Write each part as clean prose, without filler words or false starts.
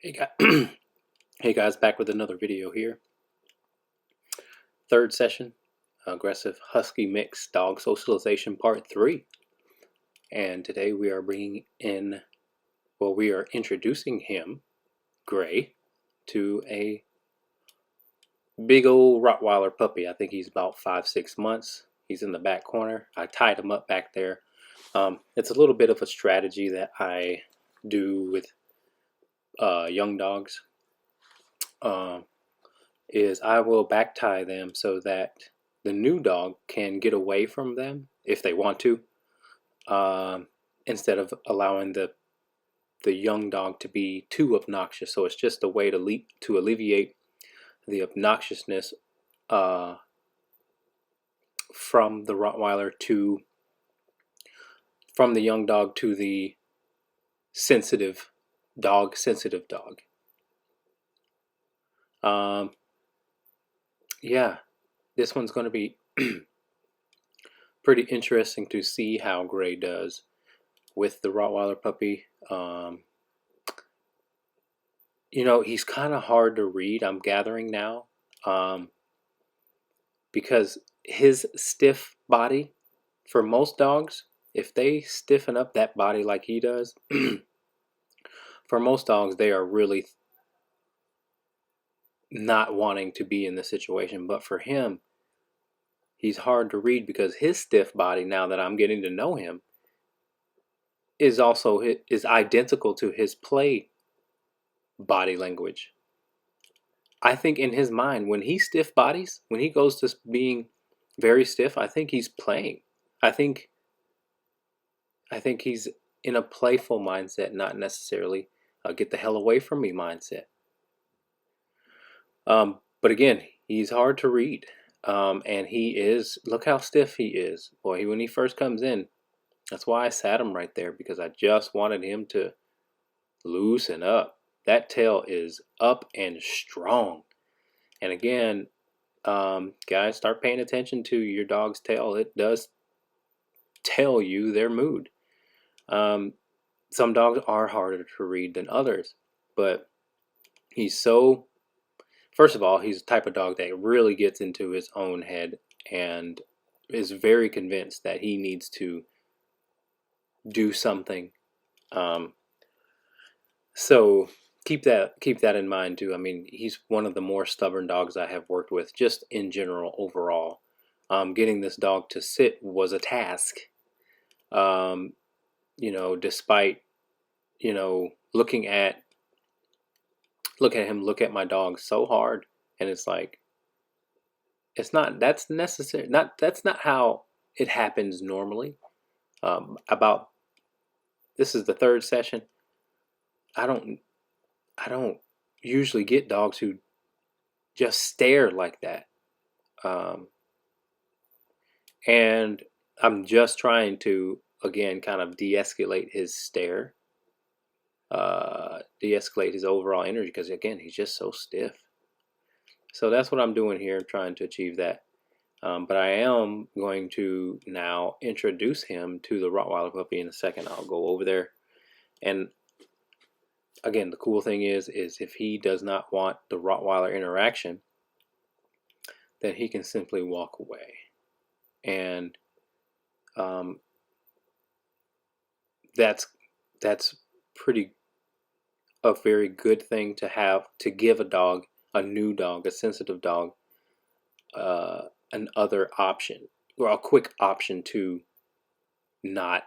Hey guys, hey guys, back with another video here. Third session, aggressive Husky mix dog socialization part 3. And today we are we are introducing him, Gray, to a big old Rottweiler puppy. I think he's about 5-6 months. He's in the back corner. I tied him up back there. It's a little bit of a strategy that I do with young dogs. Is I will back tie them so that the new dog can get away from them if they want to, instead of allowing the young dog to be too obnoxious. So it's just a way to alleviate the obnoxiousness from the Rottweiler from the young dog to the sensitive dog. Yeah, this one's going to be pretty interesting to see how Gray does with the Rottweiler puppy. He's kind of hard to read, I'm gathering now, because his stiff body, for most dogs, if they stiffen up that body like he does, for most dogs, they are really not wanting to be in the situation. But for him, he's hard to read because his stiff body, now that I'm getting to know him, is identical to his play body language. I think in his mind, when he stiff bodies, when he goes to being very stiff, I think he's playing. I think he's in a playful mindset, not necessarily a get the hell away from me mindset. But again, he's hard to read. And look how stiff he is. Boy, when he first comes in, that's why I sat him right there, because I just wanted him to loosen up. That tail is up and strong. And again, guys, start paying attention to your dog's tail. It does tell you their mood. Some dogs are harder to read than others, but first of all, he's the type of dog that really gets into his own head and is very convinced that he needs to do something. So keep that in mind too. I mean, he's one of the more stubborn dogs I have worked with, just in general, overall. Getting this dog to sit was a task. Despite looking at him look at my dog so hard, and it's like, that's not how it happens normally. This is the third session. I don't usually get dogs who just stare like that. And I'm just trying to, again, kind of de-escalate his stare, de-escalate his overall energy, because again, he's just so stiff. So that's what I'm doing here, trying to achieve that. But I am going to now introduce him to the Rottweiler puppy in a second. I'll go over there. And again, the cool thing is if he does not want the Rottweiler interaction, then he can simply walk away. And that's pretty a very good thing to have, to give a new dog, a sensitive dog, an other option, or a quick option to not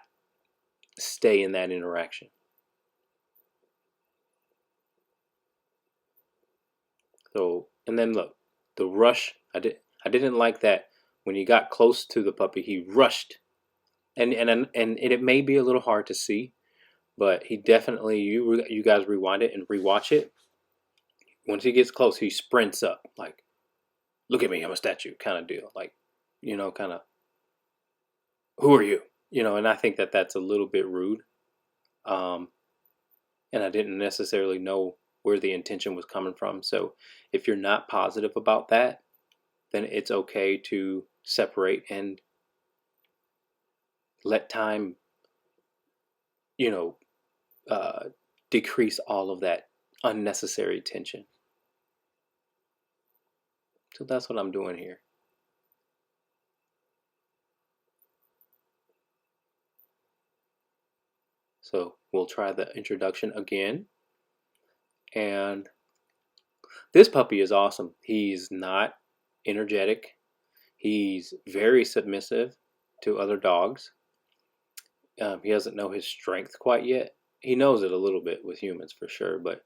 stay in that interaction. So, and then look, the rush, I didn't like that when he got close to the puppy, he rushed. And it may be a little hard to see, but he definitely, you guys rewind it and rewatch it. Once he gets close, he sprints up, like, look at me, I'm a statue, kind of deal. Like, kind of, who are you? And I think that that's a little bit rude. And I didn't necessarily know where the intention was coming from. So if you're not positive about that, then it's okay to separate and let time, decrease all of that unnecessary tension. So that's what I'm doing here. So we'll try the introduction again. And this puppy is awesome. He's not energetic. He's very submissive to other dogs. He doesn't know his strength quite yet. He knows it a little bit with humans for sure, but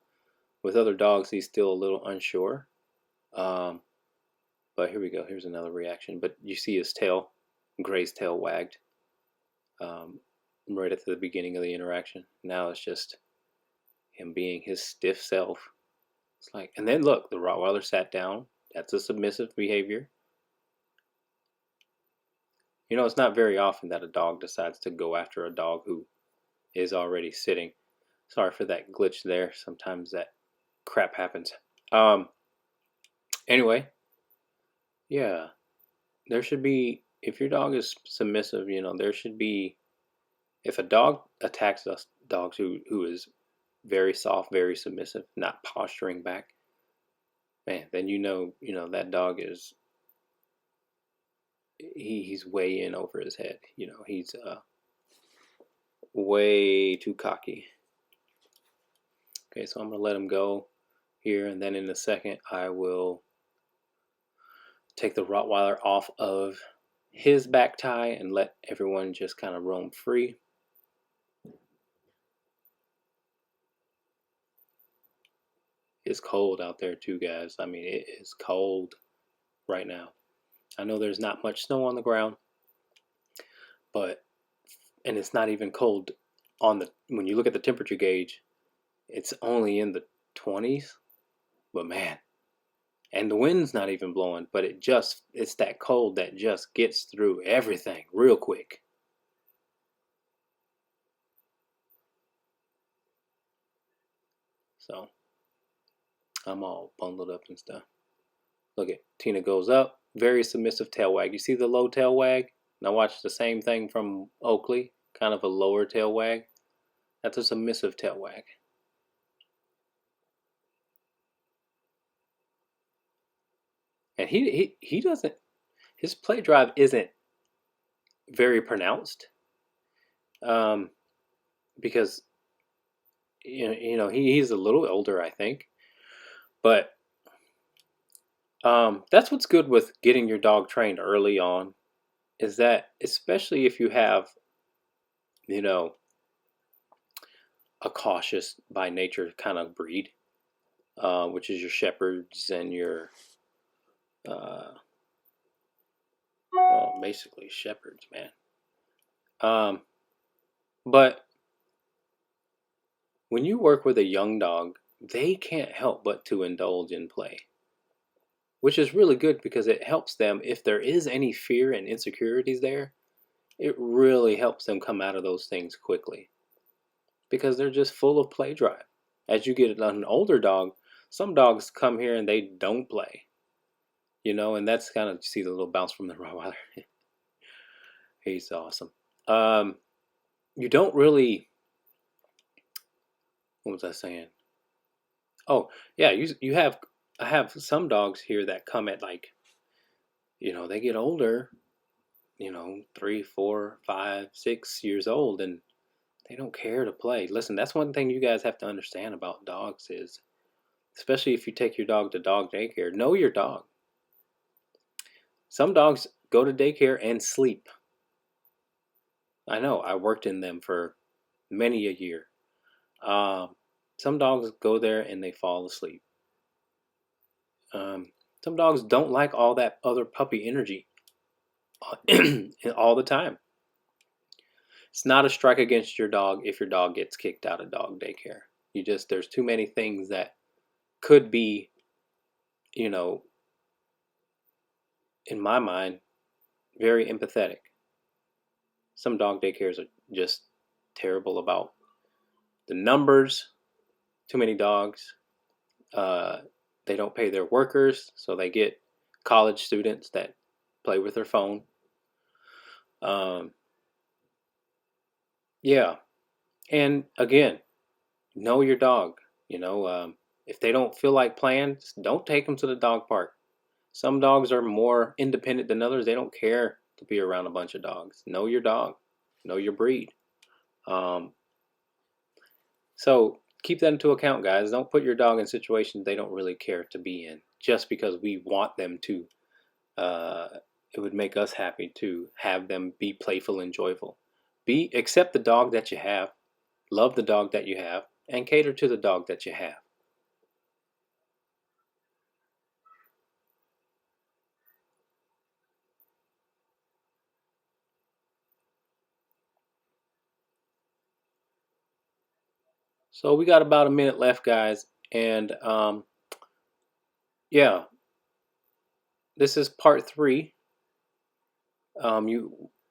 with other dogs, he's still a little unsure. Um, but here we go. Here's another reaction. But you see his tail, Gray's tail wagged um, right at the beginning of the interaction. Now it's just him being his stiff self. It's like, and then look, the Rottweiler sat down. That's a submissive behavior. You know, it's not very often that a dog decides to go after a dog who is already sitting. Sorry for that glitch there. Sometimes that crap happens. Anyway, yeah, there should be, if your dog is submissive, you know, there should be, if a dog attacks us, dogs who is very soft, very submissive, not posturing back, man, then you know that dog is he's way in over his head. You know, he's way too cocky. Okay, so I'm gonna let him go here, and then in a second I will take the Rottweiler off of his back tie and let everyone just kind of roam free. It's cold out there too, guys. I mean, it is cold right now. I know there's not much snow on the ground, but and it's not even cold on the when you look at the temperature gauge, it's only in the 20s. But man, and the wind's not even blowing, but it's that cold that just gets through everything real quick. So I'm all bundled up and stuff. Look at Tina goes up, very submissive tail wag. You see the low tail wag? Now watch the same thing from Oakley, kind of a lower tail wag. That's a submissive tail wag. And he doesn't, his play drive isn't very pronounced, because you know he's a little older, I think, but that's what's good with getting your dog trained early on, is that especially if you have, you know, a cautious by nature kind of breed, which is your shepherds and your well, basically shepherds, man. But when you work with a young dog, they can't help but to indulge in play, which is really good because it helps them, if there is any fear and insecurities there, it really helps them come out of those things quickly because they're just full of play drive. As you get an older dog, some dogs come here and they don't play, you know, and that's kind of, you see the little bounce from the Rottweiler. He's awesome. You don't really, what was I saying? Oh, yeah, you have, I have some dogs here that come at like, you know, they get older, you know, 3, 4, 5, 6 years old, and they don't care to play. Listen, that's one thing you guys have to understand about dogs is, especially if you take your dog to dog daycare, know your dog. Some dogs go to daycare and sleep. I know, I worked in them for many a year. Some dogs go there and they fall asleep. Some dogs don't like all that other puppy energy all the time. It's not a strike against your dog if your dog gets kicked out of dog daycare. There's too many things that could be, you know, in my mind, very empathetic. Some dog daycares are just terrible about the numbers, too many dogs. They don't pay their workers, so they get college students that play with their phone. Yeah, and again, know your dog. You know, If they don't feel like playing, just don't take them to the dog park. Some dogs are more independent than others. They don't care to be around a bunch of dogs. Know your dog. Know your breed. So keep that into account, guys. Don't put your dog in situations they don't really care to be in just because we want them to. It would make us happy to have them be playful and joyful. Accept the dog that you have, love the dog that you have, and cater to the dog that you have. So we got about a minute left, guys, and yeah, this is part 3.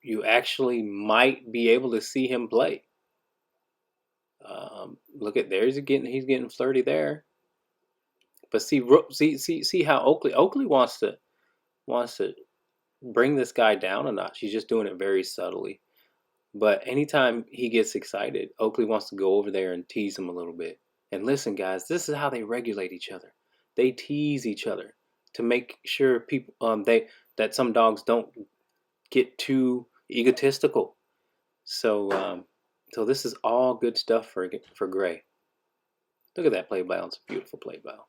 You actually might be able to see him play. Look at there, he's getting flirty there. But see how Oakley wants to bring this guy down a notch. He's just doing it very subtly. But anytime he gets excited, Oakley wants to go over there and tease him a little bit. And listen, guys, this is how they regulate each other. They tease each other to make sure people that some dogs don't get too egotistical. So so this is all good stuff for Gray. Look at that play bow. It's a beautiful play bow.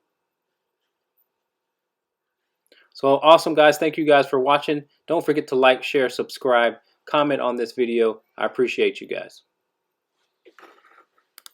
So awesome, guys. Thank you guys for watching. Don't forget to like, share, subscribe, comment on this video. I appreciate you guys.